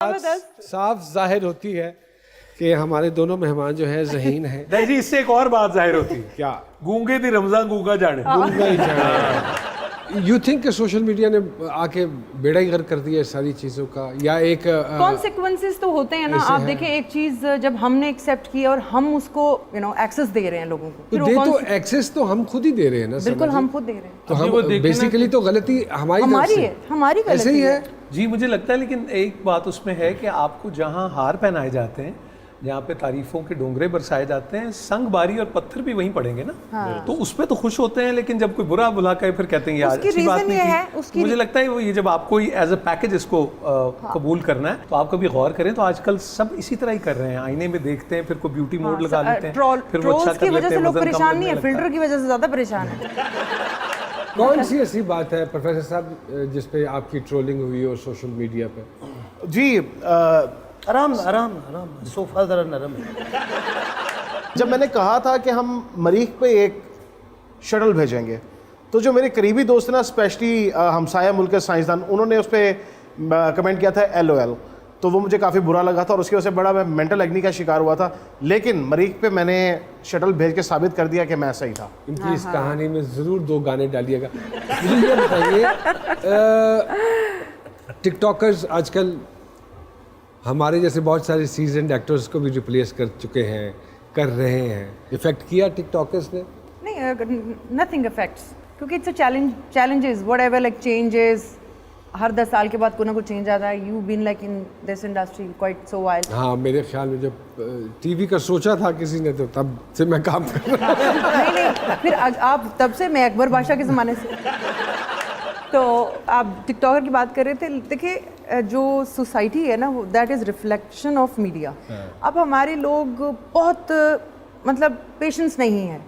साफ जाहिर होती है कि हमारे दोनों मेहमान जो है ज़हीन है। नहीं जी, इससे एक और बात जाहिर होती है। क्या? गूंगे दी रमजान गूंगा जाने। गूंगा ही जाने। यू थिंक कि सोशल मीडिया ने आके बेड़ा ही गर्क कर दिया सारी चीज़ों का, या एक कॉन्सिक्वेंसेस तो होते हैं ना। आप देखें, एक चीज़ जब हमने एक्सेप्ट की और हम उसको एक्सेस दे रहे हैं लोगों को, तो एक्सेस तो हम खुद ही दे रहे हैं ना। बिल्कुल हम खुद दे रहे हैं, तो हम बेसिकली तो गलती हमारी है, हमारी ऐसे ही है जी। मुझे लगता है, लेकिन एक बात उसमें है कि आपको जहाँ हार पहनाए जाते हैं, जहाँ पे तारीफों के डोंगरे बरसाए जाते हैं, संग बारी और पत्थर भी वहीं पड़ेंगे ना। तो उस पर तो खुश होते हैं, लेकिन जब कोई बुरा बुला के फिर कहते हैं यार अच्छी बात नहीं की। मुझे लगता है वो ये जब आपको एज अ पैकेज इसको कबूल करना है, तो आप कभी गौर करें तो आजकल सब इसी तरह ही कर रहे हैं। आईने में देखते हैं, फिर कोई ब्यूटी मोड लगा लेते हैं, फिर वो अच्छा कर लेते हैं। लोग परेशान नहीं है, फिल्टर की वजह से ज्यादा परेशान है। कौन सी ऐसी बात है प्रोफेसर साहब जिसपे आपकी ट्रोलिंग हुई हो सोशल मीडिया पे? जी आराम आराम आराम, सोफा ज़रा नरम है। जब मैंने कहा था कि हम मरीख पे एक शटल भेजेंगे, तो जो मेरे करीबी दोस्त ना, स्पेशली हमसाया मुल्क के साइंसदान, उन्होंने उस पर कमेंट किया था LOL, तो वो मुझे काफ़ी बुरा लगा था और उसकी वजह से बड़ा मैं मेंटल एग्नी का शिकार हुआ था। लेकिन मरीख पे मैंने शटल भेज के साबित कर दिया कि मैं सही था। इनकी इस कहानी में ज़रूर 2 गाने डालिएगा। मुझे ये बताइए, टिकटॉकर्स आजकल हमारे जैसे बहुत सारे सीजन्ड एक्टर्स को भी रिप्लेस कर चुके हैं, कर रहे हैं। इफेक्ट किया टिकटॉकर्स ने? नहीं, नथिंग इफेक्ट्स, क्योंकि it's a challenges whatever, like changes. हर 10 साल के बाद कोई ना कोई चेंज आता है। You been like in this industry quite so wild. हाँ, मेरे ख्याल में जब टीवी का सोचा था किसी ने, तो तब से मैं काम कर रहा हूँ। नहीं, फिर आप तब से, मैं अकबर बादशाह के ज़माने से। तो आप टिकटॉकर की बात कर रहे थे। देखिए, जो सोसाइटी है ना, that is reflection of media. अब हमारे लोग बहुत मतलब पेशेंस नहीं है,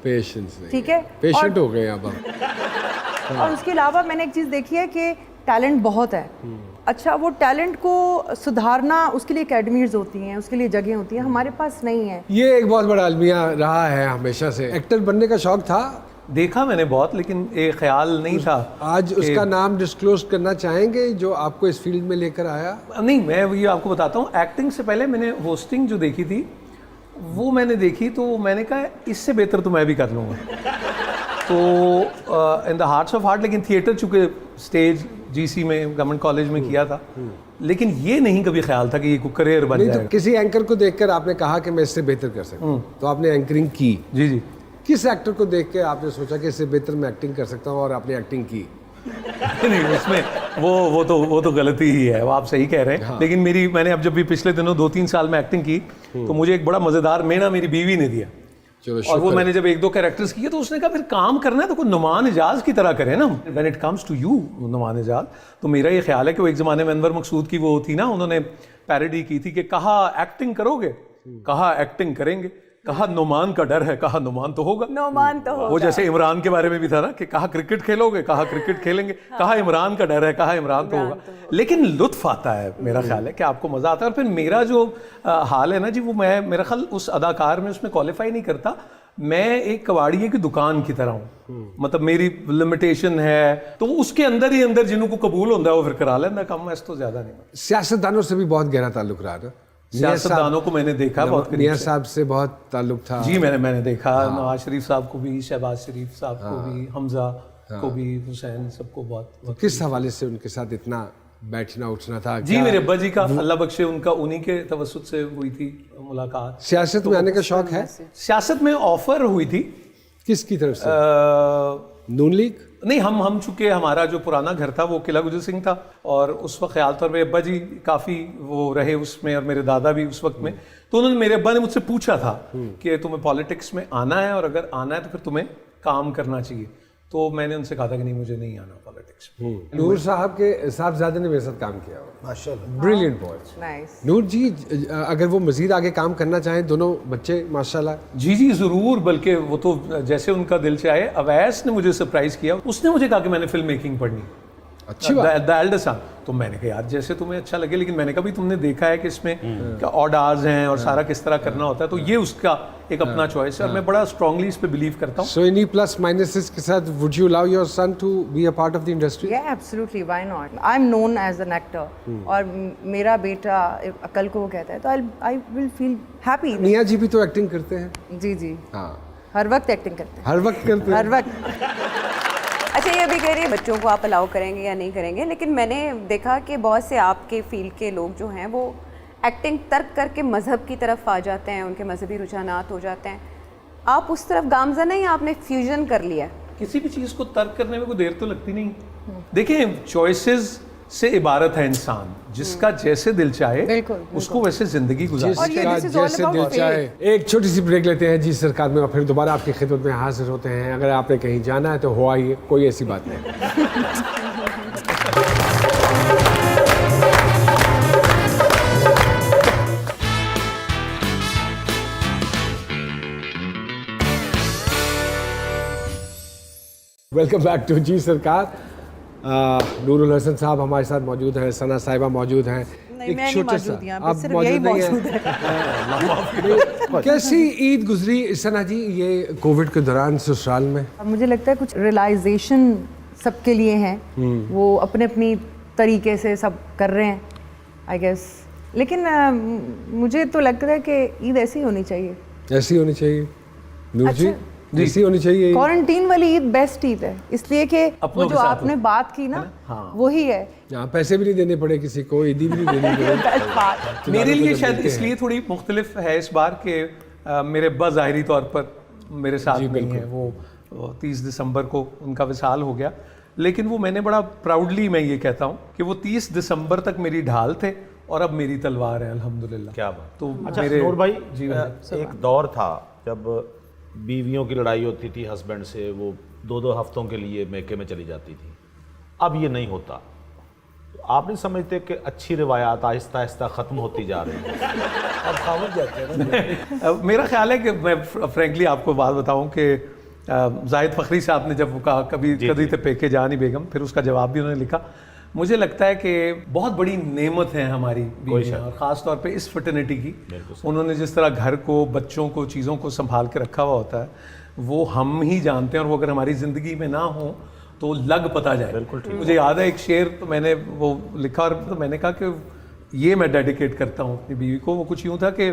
ठीक है, पेशेंट हो गए अब हम। और उसके अलावा मैंने एक चीज़ देखी है कि टैलेंट बहुत है। अच्छा, वो टैलेंट को सुधारना, उसके लिए एकेडमीज होती हैं, उसके लिए जगह होती हैं, हमारे पास नहीं है। ये एक बहुत बड़ा अलमिया रहा है हमेशा से। एक्टर बनने का शौक था, देखा मैंने बहुत, लेकिन एक ख्याल नहीं था। आज उसका नाम डिस्क्लोज करना चाहेंगे जो आपको इस फील्ड में लेकर आया? नहीं, मैं ये आपको बताता हूँ। एक्टिंग से पहले मैंने होस्टिंग जो देखी थी, वो मैंने देखी, तो मैंने कहा इससे बेहतर तो मैं भी कर लूँगा। तो in the hearts of heart, लेकिन थिएटर चूँकि स्टेज GC में, गवर्नमेंट कॉलेज में किया था, लेकिन ये नहीं कभी ख्याल था कि ये करियर बन जाएगा। तो किसी एंकर को देखकर आपने कहा कि मैं इससे बेहतर कर सकता हूँ, तो आपने एंकरिंग की। जी जी। किस एक्टर को देख के आपने सोचा कि इससे बेहतर मैं एक्टिंग कर सकता हूँ और आपने एक्टिंग की? नहीं, उसमें वो तो गलती ही है, वो आप सही कह रहे हैं। हाँ। लेकिन मैंने अब जब भी पिछले दिनों 2-3 साल में एक्टिंग की, तो मुझे एक बड़ा मज़ेदार मेना मेरी बीवी ने दिया। और वो मैंने जब 1-2 कैरेक्टर्स किए, तो उसने कहा फिर काम करना है तो कोई नुमान इजाज की तरह करे ना। When it comes to you Nauman Ijaz, तो मेरा ये ख्याल है कि वो एक ज़माने में अनवर मकसूद की वो होती ना, उन्होंने पैरोडी की थी कि कहा एक्टिंग करोगे, कहा एक्टिंग करेंगे, कहा नुमान का डर है, कहा नुमान तो होगा। नुमान तो होगा। वो जैसे इमरान के बारे में भी था ना, कि कहा क्रिकेट खेलोगे, कहा क्रिकेट खेलेंगे, कहा इमरान का डर है, कहा इमरान तो होगा। लेकिन लुत्फ आता है, मेरा ख्याल है कि आपको मज़ा आता है। और फिर मेरा जो हाल है ना जी, वो मेरा ख्याल उस अदाकार में उसमें क्वालिफाई नहीं करता। मैं एक कबाड़िए की दुकान की तरह हूँ, मतलब मेरी लिमिटेशन है, तो उसके अंदर ही अंदर जिनको कबूल होता है वो फिर करा लेना, कम ऐसा तो ज़्यादा नहीं। सियासतदानों से भी बहुत गहरा ताल्लुक रहा था। सियासतदानों को मैंने देखा बहुत, मियां साहब से बहुत ताल्लुक था जी। मैंने देखा नवाज शरीफ साहब को भी, शहबाज शरीफ साहब को भी, हमजा को भी, हुसैन, सबको बहुत। किस हवाले से उनके साथ इतना बैठना उठना था? जी, मेरे अब्बा जी का, अल्लाह बख्शे, उनका उन्हीं के तवस्सुत से हुई थी मुलाकात। सियासत में आने का शौक है? सियासत में ऑफर हुई थी। किसकी तरफ से? नून लीग? नहीं, हम चूँकि हमारा जो पुराना घर था वो किला गुजर सिंह था, और उस वक्त ख्याल तौर पर अब्बा जी काफ़ी वो रहे उसमें, और मेरे दादा भी उस वक्त में। तो उन्होंने, मेरे अब्बा ने मुझसे पूछा था कि तुम्हें पॉलिटिक्स में आना है, और अगर आना है तो फिर तुम्हें काम करना चाहिए। तो मैंने उनसे कहा था कि नहीं, मुझे नहीं आना पॉलिटिक्स में। नूर साहब के साहबजादे ने मेरे साथ काम किया हुआ, माशाल्लाह, ब्रिलियंट बॉय। नाइस। नूर जी, अगर वो मजीद आगे काम करना चाहें, दोनों बच्चे माशाल्लाह। जी जी ज़रूर, बल्कि वो तो जैसे उनका दिल चाहे। अवैस ने मुझे सरप्राइज़ किया, उसने मुझे कहा कि मैंने फिल्म मेकिंग पढ़नी। अच्छी बात। The elder son. तो मैंने कहा यार जैसे तुम्हें अच्छा लगे, लेकिन मैंने कहा भी तुमने देखा है कि इसमें क्या ऑड आवर्स हैं और सारा किस तरह करना होता है, तो ये उसका एक अपना चॉइस है और मैं बड़ा स्ट्रांगली इस पे बिलीव करता हूँ। सो इन्हीं प्लस माइनसेस के साथ would you allow your son to be a part of the industry? Yeah, absolutely. Why not? I'm known as an actor. और मेरा बेटा कल को वो कहता है तो I will feel happy. मियाँ जी भी तो एक्टिंग करते हैं। जी जी, हाँ, हर वक्त एक्टिंग करते हैं, हर वक्त करते हैं। हर वक्त। अच्छा, ये अभी कह रही है बच्चों को आप अलाउ करेंगे या नहीं करेंगे, लेकिन मैंने देखा कि बहुत से आपके फील्ड के लोग जो हैं वो एक्टिंग तर्क करके मज़हब की तरफ आ जाते हैं, उनके मजहबी रुझानात हो जाते हैं। आप उस तरफ गामज़न नहीं, आपने फ्यूजन कर लिया। किसी भी चीज़ को तर्क करने में कोई देर तो लगती नहीं। देखिए, चॉइसेस से इबारत है इंसान, जिसका जैसे दिल चाहे बिल्कुल, उसको वैसे जिंदगी गुजारे। और ये जिसका this is all जैसे about दिल faith. चाहे। एक छोटी सी ब्रेक लेते हैं जी सरकार में, और फिर दोबारा आपकी खिदमत में हाजिर होते हैं। अगर आपने कहीं जाना है तो हो आइए, कोई ऐसी बात नहीं। वेलकम बैक टू जी सरकार। नूरुल हसन साहब हमारे साथ मौजूद हैं, सना साहिबा मौजूद हैं। नहीं, मैं नहीं मौजूद यहाँ पे, सिर्फ यही नहीं हैं। मौजूद है। कैसी ईद गुजरी सना जी ये कोविड के दौरान ससुराल में? मुझे लगता है कुछ रियलाइजेशन सबके लिए हैं, वो अपने अपनी तरीके से सब कर रहे हैं आई गेस। लेकिन मुझे तो लगता है कि ईद ऐसी होनी चाहिए। ऐसी होनी चाहिए नूर जी, अच्छा। जैसी होनी चाहिए। क्वारंटीन वाली ईद बेस्ट ईद है, इसलिए कि अपनों वो के जो साथ आपने बात की ना, वही है। यहाँ पैसे भी नहीं देने पड़े किसी को, ईदी भी नहीं देनी पड़ी। Best part. मेरे लिए जब शायद मिलते हैं। इसलिए थोड़ी मुख्तलिफ है इस बार के मेरे अब्बा ज़ाहिरी तौर पर मेरे साथ नहीं है। वो 30 दिसंबर को उनका विसाल हो गया, लेकिन वो मैंने बड़ा प्राउडली मैं ये कहता हूँ कि वो 30 दिसंबर तक मेरी ढाल थे और अब मेरी तलवार है अल्हम्दुलिल्लाह। क्या बात। तो अच्छा मेरे नूर भाई, जी एक दौर था जब बीवियों की लड़ाई होती थी हस्बैंड से, वो 2-2 हफ्तों के लिए मेके में चली जाती थी। अब ये नहीं होता। तो आप नहीं समझते कि अच्छी रिवायात आहिस्ता आहिस्ता ख़त्म होती जा रही है? अब खामोश जाते हैं ना। मेरा ख्याल है कि मैं फ्रेंकली आपको बात बताऊं कि जाहिद फ़खरी साहब ने जब वो कहा कभी कभी तो पेके जानी बेगम, फिर उसका जवाब भी उन्होंने लिखा। मुझे लगता है कि बहुत बड़ी नेमत है हमारी बीवियां, और ख़ास तौर पे इस फर्टिनिटी की। उन्होंने जिस तरह घर को, बच्चों को, चीज़ों को संभाल के रखा हुआ होता है, वो हम ही जानते हैं, और वो अगर हमारी ज़िंदगी में ना हो तो लग पता जाए। बिल्कुल ठीक। मुझे याद है एक शेर, तो मैंने वो लिखा और तो मैंने कहा कि ये मैं डेडिकेट करता हूँ अपनी बीवी को। वो कुछ यूँ था कि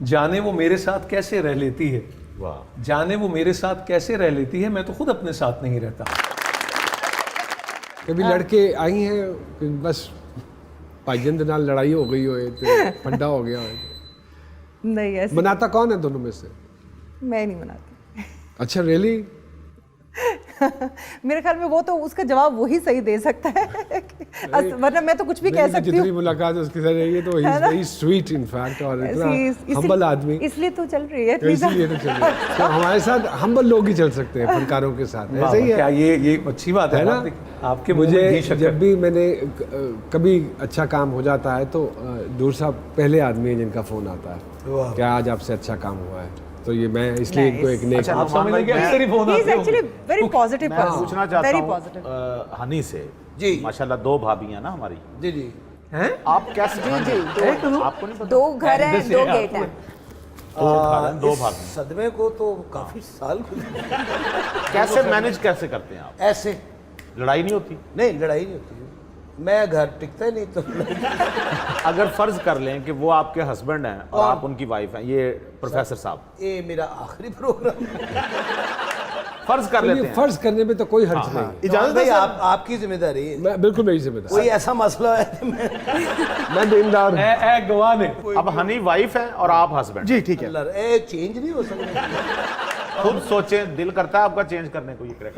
जाने वो मेरे साथ कैसे रह लेती है, वाह। जाने वो मेरे साथ कैसे रह लेती है, मैं तो खुद अपने साथ नहीं रहता। कभी लड़के आई हैं कि बस भाईजन नाल लड़ाई हो गई होए ते फंडा हो गया होए? नहीं ऐसे बनाता कौन है दोनों में से? मैं नहीं बनाती। अच्छा रियली? मेरे ख्याल में वो तो उसका जवाब वही सही दे सकता है, वरना मैं तो कुछ भी कह सकती जितनी हूँ। मुलाकात उसके साथ रही है तो he is very sweet in fact, और इतना हम्बल आदमी, इसलिए तो चल रही है। तो इसीलिए तो चलिए तो हमारे साथ हम्बल लोग ही चल सकते हैं फनकारों के साथ, ऐसे ही क्या है ये अच्छी बात है ना? आपके मुझे जब भी मैंने कभी अच्छा काम हो जाता है तो दूर साहब पहले आदमी है जिनका फोन आता है क्या आज आपसे अच्छा काम हुआ है, तो ये मैं इसलिए इनको एक नेक आप समझ लेंगे अक्सर ही फोन He is आते होंगे। actually very positive मैं person. पूछना चाहता Very हूँ positive. हनी से। जी। माशाल्लाह 2 भाभियां ना हमारी। जी जी। हैं? आप कैसे? आपको नहीं पता? 2 घर हैं, 2 गेट हैं। 2 भाभी सदमे को तो काफी साल गुजरे। कैसे मैनेज कैसे करते हैं आप? ऐसे लड़ाई नहीं होती? नहीं, लड़ाई नहीं होती। मैं घर टिकता ही नहीं तो। अगर फर्ज कर लें कि वो आपके हस्बैंड हैं और आप उनकी वाइफ हैं, ये प्रोफेसर साहब, ये मेरा आखिरी प्रोग्राम। फर्ज कर लेते ये हैं। फर्ज करने में तो कोई हर्ज नहीं, इजाजत भाई, आप आपकी जिम्मेदारी है। मैं बिल्कुल नहीं जिम्मेदार, कोई ऐसा मसला है कि मैं देनदार हूँ। ए गवाह ने अब हनी वाइफ है और आप हस्बैंड। जी ठीक है। मैं चेंज नहीं हो सकता। खुद सोचें, दिल करता है आपका चेंज करने को ये करेक्ट?